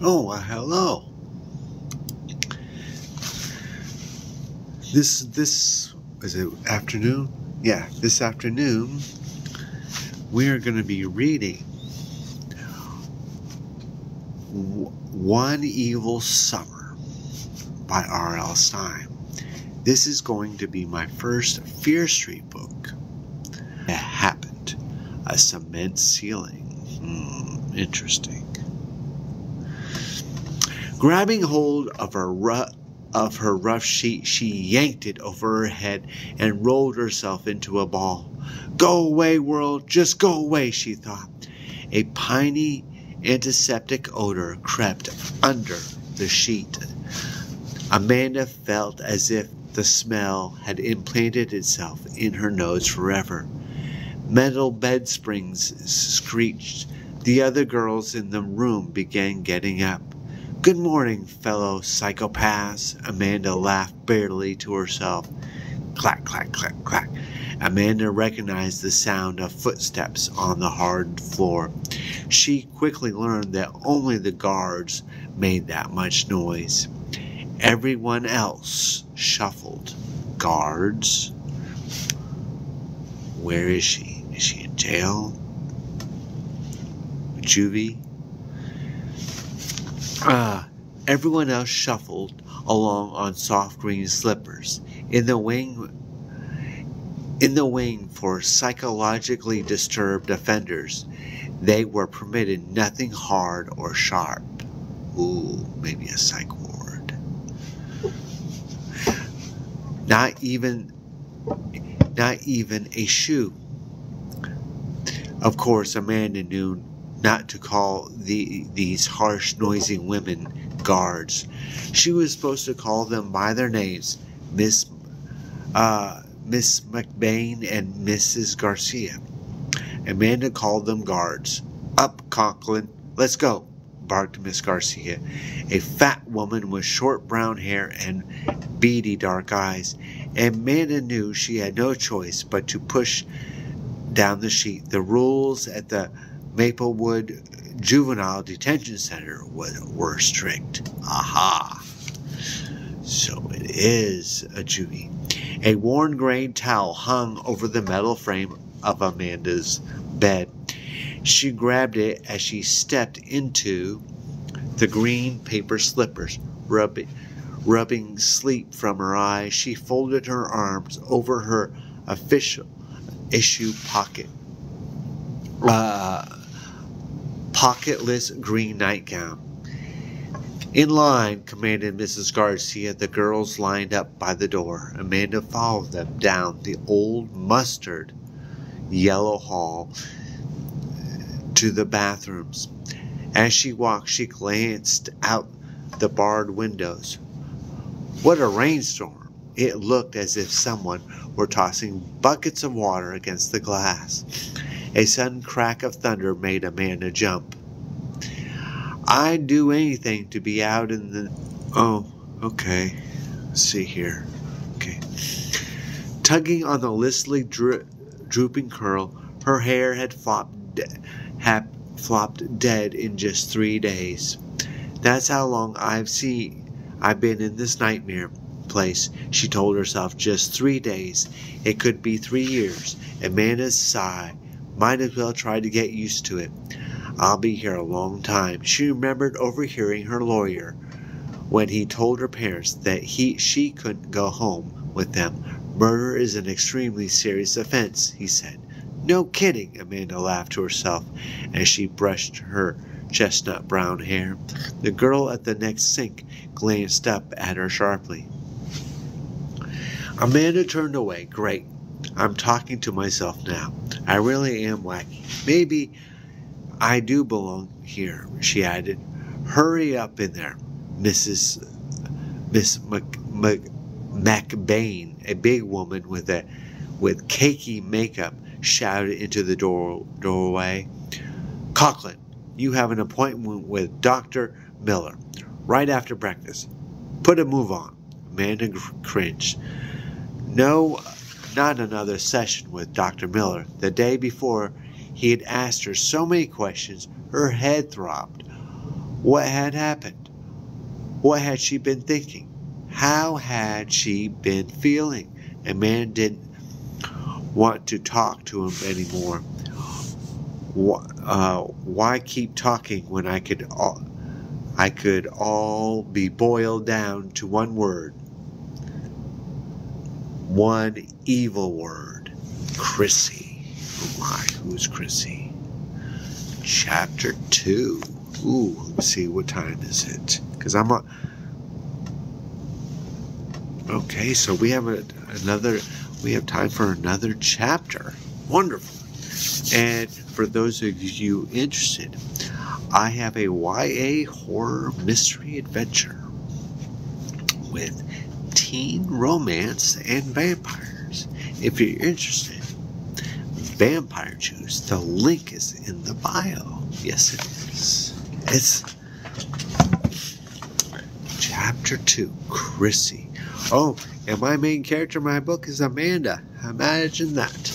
Oh, hello. This is it afternoon? Yeah, this afternoon we are going to be reading One Evil Summer by R.L. Stine. This is going to be my first Fear Street book. It happened. A cement ceiling. Interesting. Grabbing hold of her rough sheet, she yanked it over her head and rolled herself into a ball. Go away, world, just go away, she thought. A piney antiseptic odor crept under the sheet. Amanda felt as if the smell had implanted itself in her nose forever. Metal bed springs screeched. The other girls in the room began getting up. Good morning, fellow psychopaths, Amanda laughed bitterly to herself. Clack, clack, clack, clack. Amanda recognized the sound of footsteps on the hard floor. She quickly learned that only the guards made that much noise. Everyone else shuffled. Guards? Where is she? Is she in jail? Juvie? Everyone else shuffled along on soft green slippers. In the wing for psychologically disturbed offenders, they were permitted nothing hard or sharp. Ooh, maybe a psych ward. Not even a shoe. Of course, Amanda knew not to call these harsh, noisy women guards. She was supposed to call them by their names, Miss McBain and Mrs. Garcia. Amanda called them guards. Up, Conklin, let's go, barked Miss Garcia, a fat woman with short brown hair and beady dark eyes. Amanda knew she had no choice but to push down the sheet. The rules at the Maplewood Juvenile Detention Center were strict. Aha! So it is a juvie. A worn grain towel hung over the metal frame of Amanda's bed. She grabbed it as she stepped into the green paper slippers, rubbing sleep from her eyes. She folded her arms over her official issue pocketless green nightgown. In line, commanded Mrs. Garcia. The girls lined up by the door. Amanda followed them down the old mustard yellow hall to the bathrooms. As she walked, she glanced out the barred windows. What a rainstorm! It looked as if someone were tossing buckets of water against the glass. A sudden crack of thunder made Amanda jump. I'd do anything to be out in the... Oh, okay. Let's see here. Okay. Tugging on the listly drooping curl, her hair had flopped dead in just 3 days. That's how long I've been in this nightmare place, she told herself. Just 3 days. It could be 3 years. Amanda sighed. Might as well try to get used to it. I'll be here a long time. She remembered overhearing her lawyer when he told her parents that she couldn't go home with them. Murder is an extremely serious offense, he said. No kidding, Amanda laughed to herself as she brushed her chestnut brown hair. The girl at the next sink glanced up at her sharply. Amanda turned away. Great. I'm talking to myself now. I really am wacky. Maybe I do belong here, she added. Hurry up in there, Miss McBain, a big woman with cakey makeup, shouted into the doorway. Conklin, you have an appointment with Dr. Miller right after breakfast. Put a move on. Amanda cringed. No, not another session with Dr. Miller. The day before, he had asked her so many questions, her head throbbed. What had happened? What had she been thinking? How had she been feeling? Amanda didn't want to talk to him anymore. Why keep talking when I could all be boiled down to one word? One evil word. Chrissy. Oh my, who's Chrissy? Chapter 2. Ooh, let's see, what time is it? Because okay, so we have time for another chapter. Wonderful. And for those of you interested, I have a YA horror mystery adventure with teen romance and vampires. If you're interested, Vampire Juice, the link is in the bio. Yes, it is. It's Chapter 2, Chrissy. Oh, and my main character in my book is Amanda. Imagine that.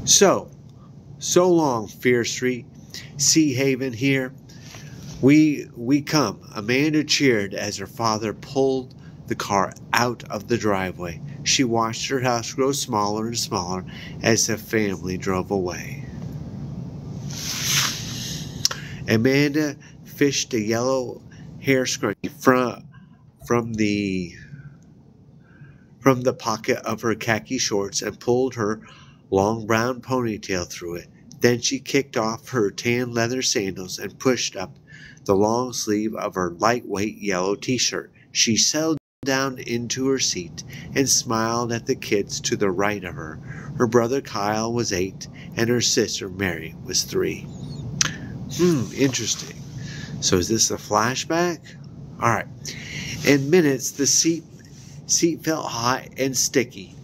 So long, Fear Street. Sea Haven here. We come. Amanda cheered as her father pulled the car out of the driveway. She watched her house grow smaller and smaller as the family drove away. Amanda fished a yellow hair scrunchie from the pocket of her khaki shorts and pulled her long brown ponytail through it. Then she kicked off her tan leather sandals and pushed up the long sleeve of her lightweight yellow t-shirt. She settled down into her seat and smiled at the kids to the right of her. Her brother Kyle was 8 and her sister Mary was 3. Interesting. So is this a flashback? Alright. In minutes, the seat felt hot and sticky.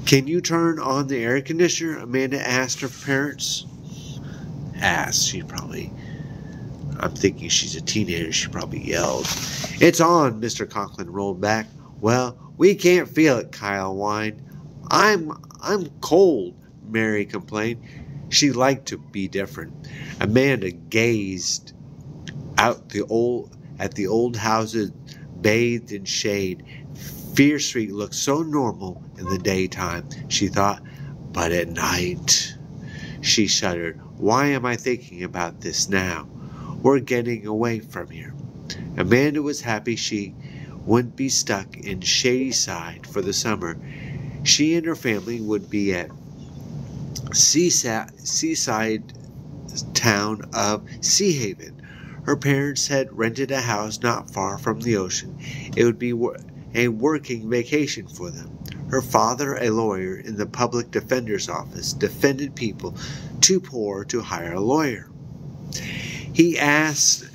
Can you turn on the air conditioner? Amanda asked her parents. I'm thinking she's a teenager. She probably yelled. It's on, Mr. Conklin rolled back. Well, we can't feel it, Kyle whined. I'm cold, Mary complained. She liked to be different. Amanda gazed out at the old houses bathed in shade. Fear Street looked so normal in the daytime, she thought, but at night. She shuddered. Why am I thinking about this now? We're getting away from here. Amanda was happy she wouldn't be stuck in Shadyside for the summer. She and her family would be at seaside town of Sea Haven. Her parents had rented a house not far from the ocean. It would be a working vacation for them. Her father, a lawyer in the public defender's office, defended people too poor to hire a lawyer. He asked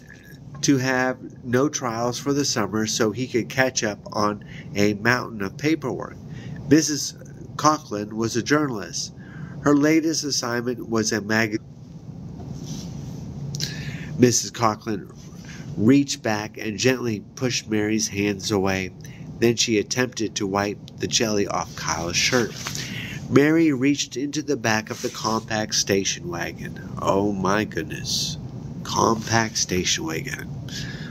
to have no trials for the summer so he could catch up on a mountain of paperwork. Mrs. Conklin was a journalist. Her latest assignment was a magazine. Mrs. Conklin reached back and gently pushed Mary's hands away. Then she attempted to wipe the jelly off Kyle's shirt. Mary reached into the back of the compact station wagon. Oh my goodness. Compact station wagon.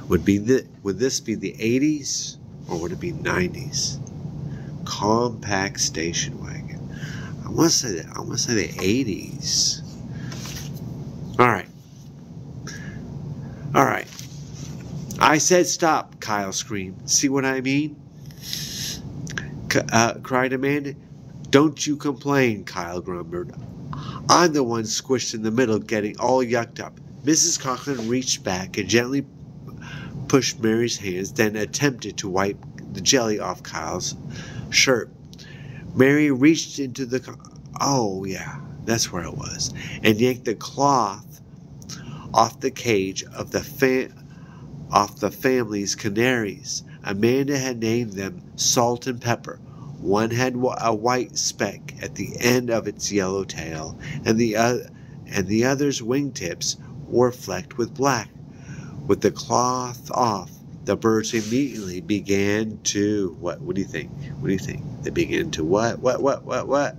Would this be the 80s or would it be 90s? Compact station wagon. I want to say the 80s. All right. I said stop, Kyle screamed. See what I mean? Cried Amanda. Don't you complain, Kyle grumbled. I'm the one squished in the middle getting all yucked up. Mrs. Conklin reached back and gently pushed Mary's hands, then attempted to wipe the jelly off Kyle's shirt. Mary reached into the... Oh, yeah, that's where it was. And yanked the cloth off the cage of the family's canaries. Amanda had named them Salt and Pepper. One had a white speck at the end of its yellow tail, and the other's wingtips were flecked with black. With the cloth off, the birds immediately began to... What do you think? What do you think? They began to what? What?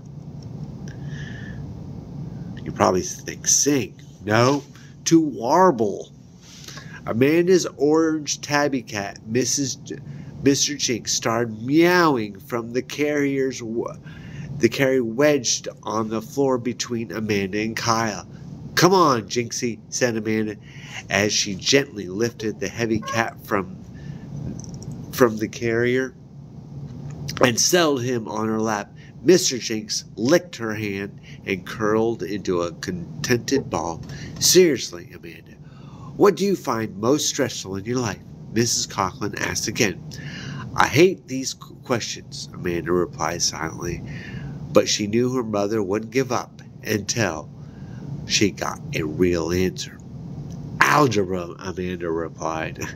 You probably think sing. No, to warble. Amanda's orange tabby cat, Mr. Jinx, started meowing from the carrier wedged on the floor between Amanda and Kyle. "Come on, Jinxie," said Amanda, as she gently lifted the heavy cat from the carrier and settled him on her lap. Mr. Jinx licked her hand and curled into a contented ball. "Seriously, Amanda, what do you find most stressful in your life?" Mrs. Conklin asked again. "I hate these questions," Amanda replied silently, but she knew her mother wouldn't give up until she got a real answer. "Algebra," Amanda replied.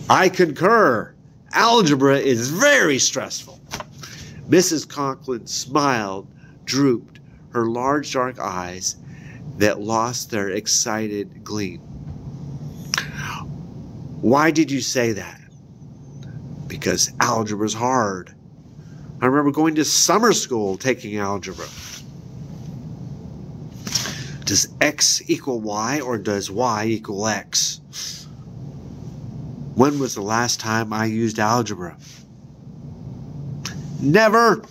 "I concur. Algebra is very stressful." Mrs. Conklin smiled, drooped her large dark eyes that lost their excited gleam. "Why did you say that?" "Because algebra's hard. I remember going to summer school taking algebra." "Does x equal y or does y equal x?" "When was the last time I used algebra?" "Never."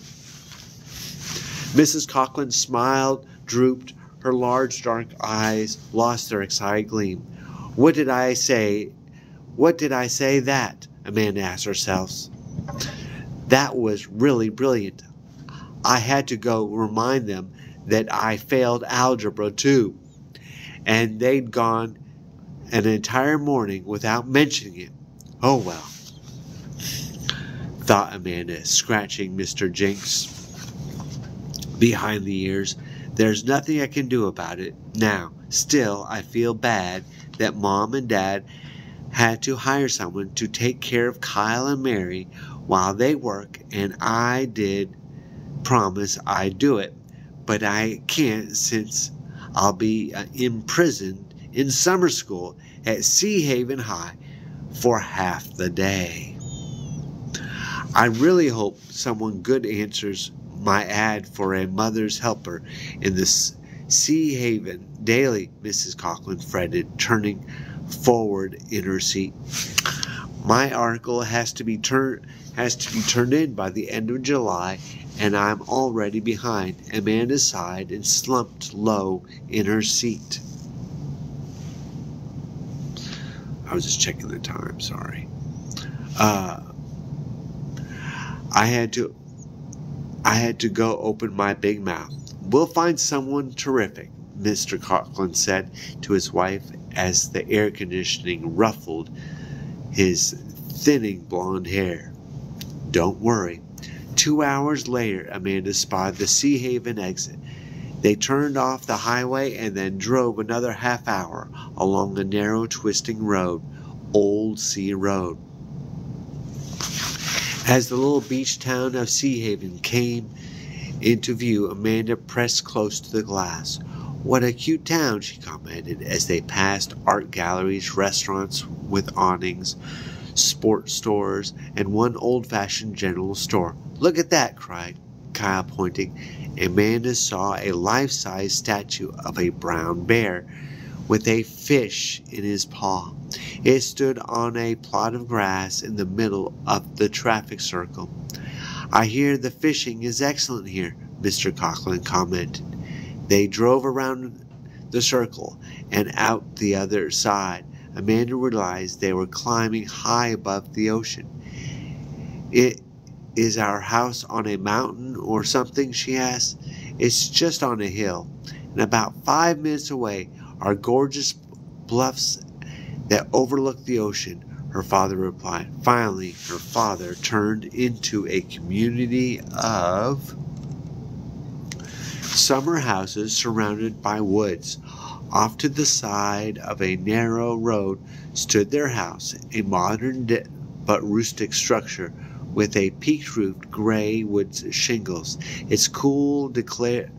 Mrs. Conklin smiled, drooped her large dark eyes, lost their excited gleam. What did I say that?" Amanda asked herself. "That was really brilliant. I had to go remind them that I failed algebra too, and they'd gone an entire morning without mentioning it. Oh well," thought Amanda, scratching Mr. Jinx behind the ears. "There's nothing I can do about it now. Still, I feel bad that Mom and Dad had to hire someone to take care of Kyle and Mary while they work, and I did promise I'd do it, but I can't since I'll be imprisoned in summer school at Sea Haven High for half the day. I really hope someone good answers my ad for a mother's helper in the Sea Haven Daily," Mrs. Conklin fretted, turning forward in her seat. "My article has to be turned in by the end of July, and I'm already behind." Amanda sighed and slumped low in her seat. I was just checking the time, sorry. I had to go open my big mouth. "We'll find someone terrific," Mr. Conklin said to his wife as the air conditioning ruffled his thinning blonde hair. "Don't worry." 2 hours later, Amanda spotted the Sea Haven exit. They turned off the highway and then drove another half hour along a narrow, twisting road, Old Sea Road. As the little beach town of Sea Haven came into view, Amanda pressed close to the glass. "What a cute town," she commented as they passed art galleries, restaurants with awnings, sports stores, and one old-fashioned general store. "Look at that," cried Kyle, pointing. Amanda saw a life-size statue of a brown bear with a fish in his paw. It stood on a plot of grass in the middle of the traffic circle. "I hear the fishing is excellent here," Mr. Conklin commented. They drove around the circle and out the other side. Amanda realized they were climbing high above the ocean. "Is our house on a mountain or something?" she asked. "It's just on a hill, and about 5 minutes away are gorgeous bluffs that overlook the ocean," her father replied. Finally, her father turned into a community of summer houses surrounded by woods. Off to the side of a narrow road stood their house, a modern but rustic structure with a peaked-roofed gray wood shingles. It's cool, declared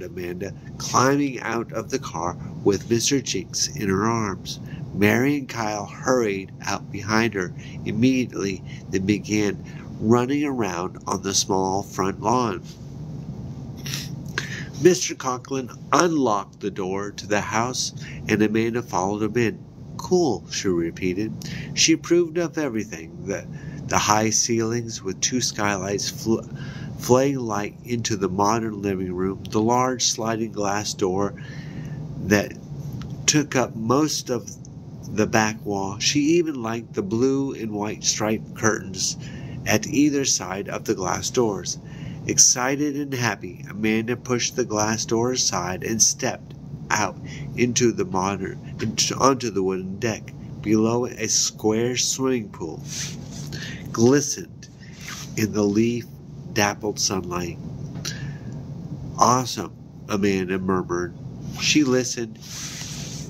Amanda, climbing out of the car with Mr. Jinx in her arms. Mary and Kyle hurried out behind her. Immediately, they began running around on the small front lawn. Mr. Conklin unlocked the door to the house, and Amanda followed him in. Cool, she repeated. She approved of everything. The high ceilings with 2 skylights flooding light into the modern living room, the large sliding glass door that took up most of the back wall. She even liked the blue and white striped curtains at either side of the glass doors. Excited and happy, Amanda pushed the glass door aside and stepped out onto the wooden deck. Below it, a square swimming pool glistened in the leaf-dappled sunlight. Awesome, Amanda murmured. She listened.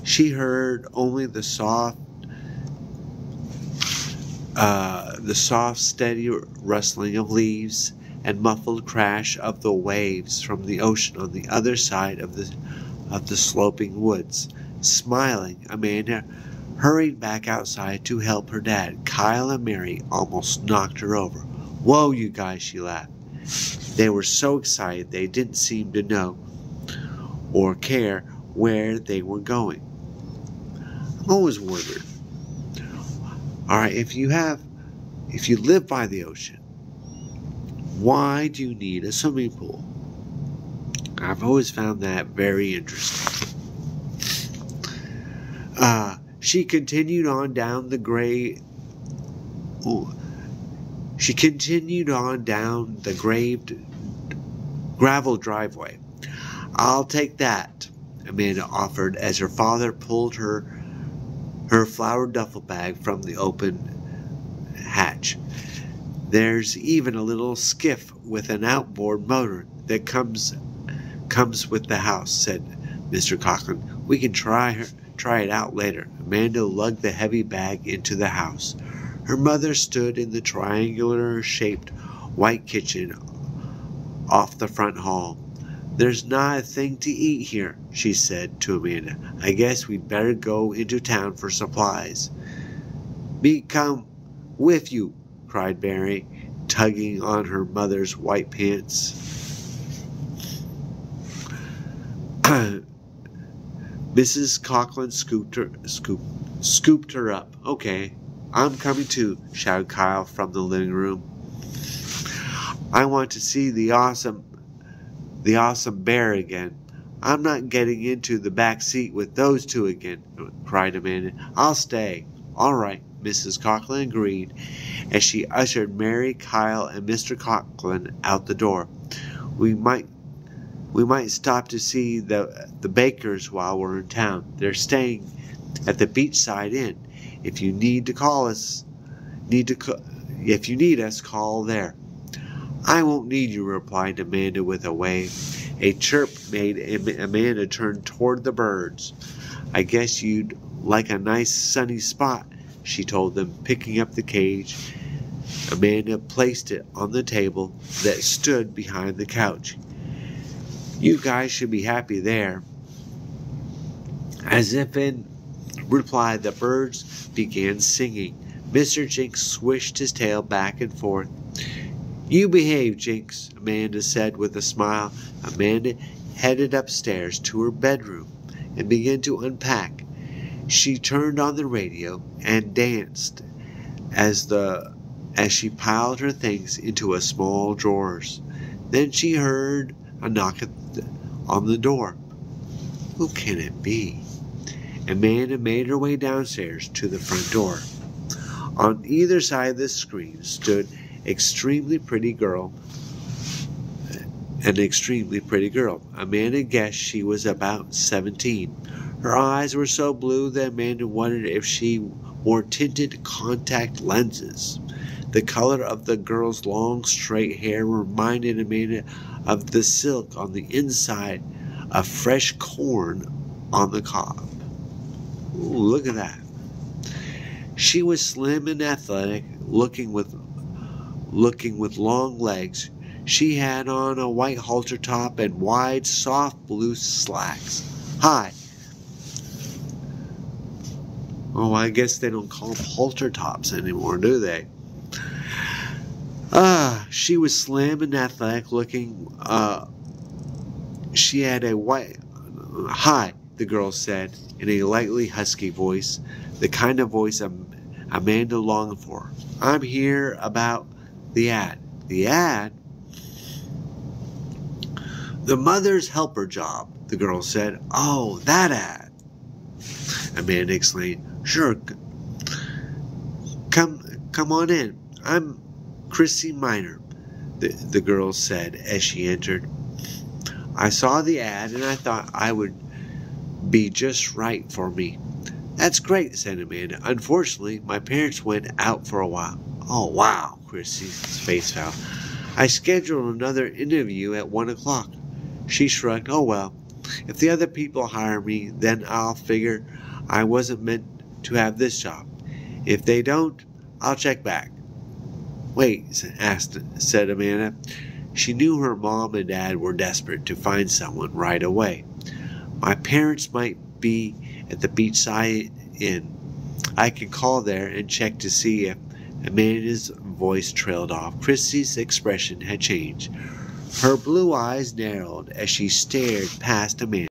She heard only the soft, steady rustling of leaves and muffled crash of the waves from the ocean on the other side of the sloping woods. Smiling, Amanda hurried back outside to help her dad. Kyle and Mary almost knocked her over. Whoa, you guys, she laughed. They were so excited they didn't seem to know or care where they were going. I've always wondered, alright, if you live by the ocean, why do you need a swimming pool? I've always found that very interesting. She continued on down the gravel driveway. I'll take that, Amanda offered as her father pulled her flour duffel bag from the open hatch. There's even a little skiff with an outboard motor that comes with the house, said Mr. Conklin. We can try it out later. Amanda lugged the heavy bag into the house. Her mother stood in the triangular-shaped white kitchen off the front hall. There's not a thing to eat here, she said to Amanda. I guess we'd better go into town for supplies. Me come with you, cried Mary, tugging on her mother's white pants. Mrs. Conklin scooped her up. Okay, I'm coming too, shouted Kyle from the living room. I want to see the awesome bear again. I'm not getting into the back seat with those two again, cried Amanda. I'll stay. All right, Mrs. Conklin agreed as she ushered Mary, Kyle, and Mr. Conklin out the door. We might stop to see the Bakers while we're in town. They're staying at the Beachside Inn. If you need us, call there. I won't need you, replied Amanda with a wave. A chirp made Amanda turn toward the birds. I guess you'd like a nice sunny spot, she told them, picking up the cage. Amanda placed it on the table that stood behind the couch. You guys should be happy there. As if in reply, the birds began singing. Mr. Jinx swished his tail back and forth. You behave, Jinx, Amanda said with a smile. Amanda headed upstairs to her bedroom and began to unpack. She turned on the radio and danced as she piled her things into a small drawers. Then she heard a knock on the door. Who can it be? Amanda made her way downstairs to the front door. On either side of the screen stood an extremely pretty girl. Amanda guessed she was about 17. Her eyes were so blue that Amanda wondered if she wore tinted contact lenses. The color of the girl's long, straight hair reminded Amanda of the silk on the inside of fresh corn on the cob. Ooh, look at that. She was slim and athletic, looking with long legs. She had on a white halter top and wide, soft blue slacks. Hi. Oh, I guess they don't call them halter tops anymore, do they? She was slim and athletic, looking She had a white... Hi, the girl said in a lightly husky voice, the kind of voice Amanda longed for. I'm here about the ad. The ad? The mother's helper job, the girl said. Oh, that ad. Amanda exclaimed. Sure. Come on in. I'm Chrissy Miner, the girl said as she entered. I saw the ad and I thought I would be just right for me. That's great, said Amanda. Unfortunately, my parents went out for a while. Oh, wow, Chrissy's face fell. I scheduled another interview at 1 o'clock. She shrugged. Oh, well, if the other people hire me, then I'll figure I wasn't meant to have this job. If they don't, I'll check back. Wait, said Amanda. She knew her mom and dad were desperate to find someone right away. My parents might be at the beachside inn. I can call there and check to see if... Amanda's voice trailed off. Chrissy's expression had changed. Her blue eyes narrowed as she stared past Amanda.